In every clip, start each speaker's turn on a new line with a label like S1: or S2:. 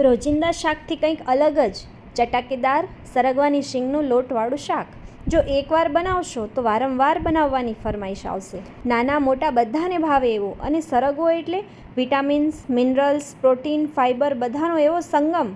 S1: રોજિંદા શાકથી કંઈક અલગ જ ચટાકેદાર સરગવાની શીંગનું લોટવાળું શાક. જો એકવાર બનાવશો તો વારંવાર બનાવવાની ફરમાઈશ આવશે. નાના મોટા બધાને ભાવે એવું. અને સરગવો એટલે વિટામિન્સ, મિનરલ્સ, પ્રોટીન, ફાઇબર બધાનો એવો સંગમ.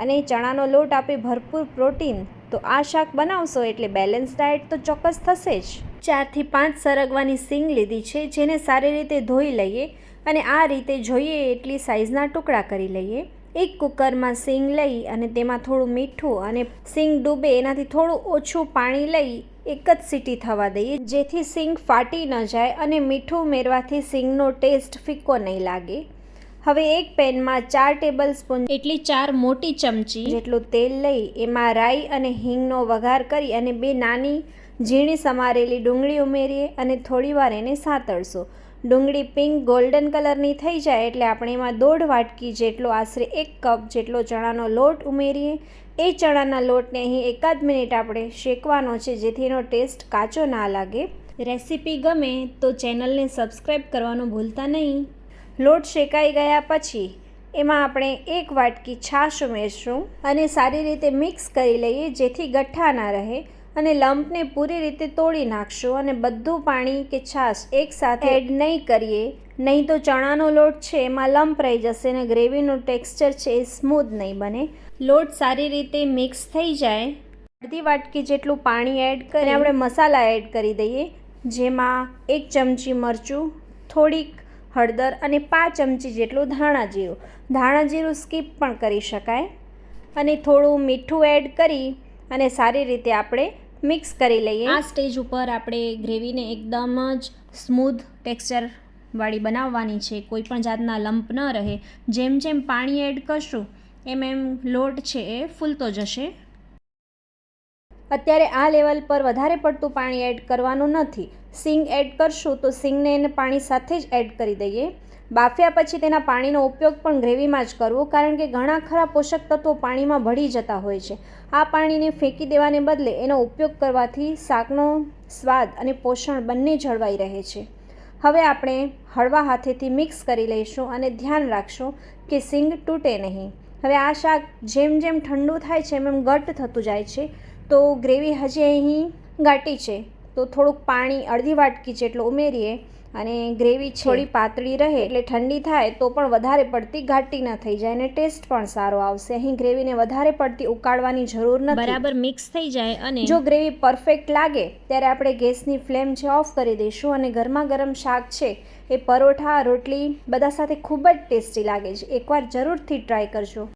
S1: અને ચણાનો લોટ આપે ભરપૂર પ્રોટીન. તો આ શાક બનાવશો એટલે બેલેન્સ ડાયટ તો ચોક્કસ થશે જ. 4 થી 5 સરગવાની શીંગ લીધી છે, જેને સારી રીતે ધોઈ લઈએ અને આ રીતે જોઈએ એટલી સાઇઝના ટુકડા કરી લઈએ. એક કુકરમાં શીંગ લઈ અને તેમાં થોડું મીઠું અને શીંગ ડૂબે એનાથી થોડું ઓછું પાણી લઈ એક જ સીટી થવા દઈએ, જેથી શીંગ ફાટી ન જાય અને મીઠું ઉમેરવાથી શીંગનો ટેસ્ટ ફિક્કો નહીં લાગે. હવે એક પેનમાં 4 ટેબલસ્પૂન એટલી 4 મોટી ચમચી જેટલું તેલ લઈ એમાં રાઈ અને હિંગનો વઘાર કરી અને 2 નાની ઝીણી સમારેલી ડુંગળી ઉમેરીએ અને થોડીવાર એને સાતળશું. ડુંગળી પિંક ગોલ્ડન કલરની થઈ જાય એટલે આપણે એમાં 1.5 વાટકી જેટલો આશરે 1 કપ જેટલો ચણાનો લોટ ઉમેરીએ. એ ચણાના લોટને અહીં એકાદ મિનિટ આપણે શેકવાનો છે, જેથી એનો ટેસ્ટ કાચો ના લાગે. રેસીપી ગમે તો ચેનલને સબસ્ક્રાઈબ કરવાનું ભૂલતા નહીં. લોટ શેકાઈ ગયા પછી એમાં આપણે 1 વાટકી છાશ ઉમેરશું અને સારી રીતે મિક્સ કરી લઈએ, જેથી ગઠ્ઠા ના રહે. અને લંપને પૂરી રીતે તોડી નાખશું અને બધું પાણી કે છાશ એકસાથે એડ નહીં કરીએ, નહીં તો ચણાનો લોટ છે એમાં લંપ રહી જશે અને ગ્રેવીનું ટેક્સચર છે એ સ્મૂધ નહીં બને. લોટ સારી રીતે મિક્સ થઈ જાય, અડધી વાટકી જેટલું પાણી એડ કરી આપણે મસાલા એડ કરી દઈએ, જેમાં 1 ચમચી મરચું, થોડીક હળદર અને 5 ચમચી જેટલું ધાણા જીરું. ધાણા જીરું સ્કીપ પણ કરી શકાય. અને થોડું મીઠું એડ કરી અને સારી રીતે આપણે મિક્સ કરી લઈએ. આ સ્ટેજ ઉપર આપણે ગ્રેવીને એકદમ જ સ્મૂધ ટેક્સચરવાળી બનાવવાની છે, કોઈ પણ જાતના લંપ ન રહે. જેમ જેમ પાણી એડ કરશું એમ એમ લોટ છે એ ફૂલતો જશે. અત્યારે આ લેવલ પર વધારે પડતું પાણી એડ કરવાનું નથી. શીંગ એડ કરશું તો શીંગને એને પાણી સાથે જ એડ કરી દઈએ. બાફ્યા પછી તેના પાણીનો ઉપયોગ પણ ગ્રેવીમાં જ કરવો, કારણ કે ઘણા ખરા પોષક તત્વો પાણીમાં ભળી જતા હોય છે. આ પાણીને ફેંકી દેવાને બદલે એનો ઉપયોગ કરવાથી શાકનો સ્વાદ અને પોષણ બંને જળવાઈ રહે છે. હવે આપણે હળવા હાથેથી મિક્સ કરી લઈશું અને ધ્યાન રાખશું કે શીંગ તૂટે નહીં. હવે આ શાક જેમ જેમ ઠંડુ થાય છે એમ ઘટ્ટ થતું જાય છે. તો ગ્રેવી હજી અહીં ઘાટી છે, તો થોડુંક પાણી અડધી વાટકી જેટલું ઉમેરીએ અને ગ્રેવી થોડી પાતળી રહે એટલે ઠંડી થાય તો પણ વધારે પડતી ઘાટી ન થઈ જાય અને ટેસ્ટ પણ સારો આવશે. અહીં ગ્રેવીને વધારે પડતી ઉકાળવાની જરૂર નથી. બરાબર મિક્સ થઈ જાય અને જો ગ્રેવી પરફેક્ટ લાગે ત્યારે આપણે ગેસની ફ્લેમ છે ઓફ કરી દઈશું અને ગરમા ગરમ શાક છે એ પરોઠા, રોટલી બધા સાથે ખૂબ જ ટેસ્ટી લાગે છે. એકવાર જરૂરથી ટ્રાય કરજો.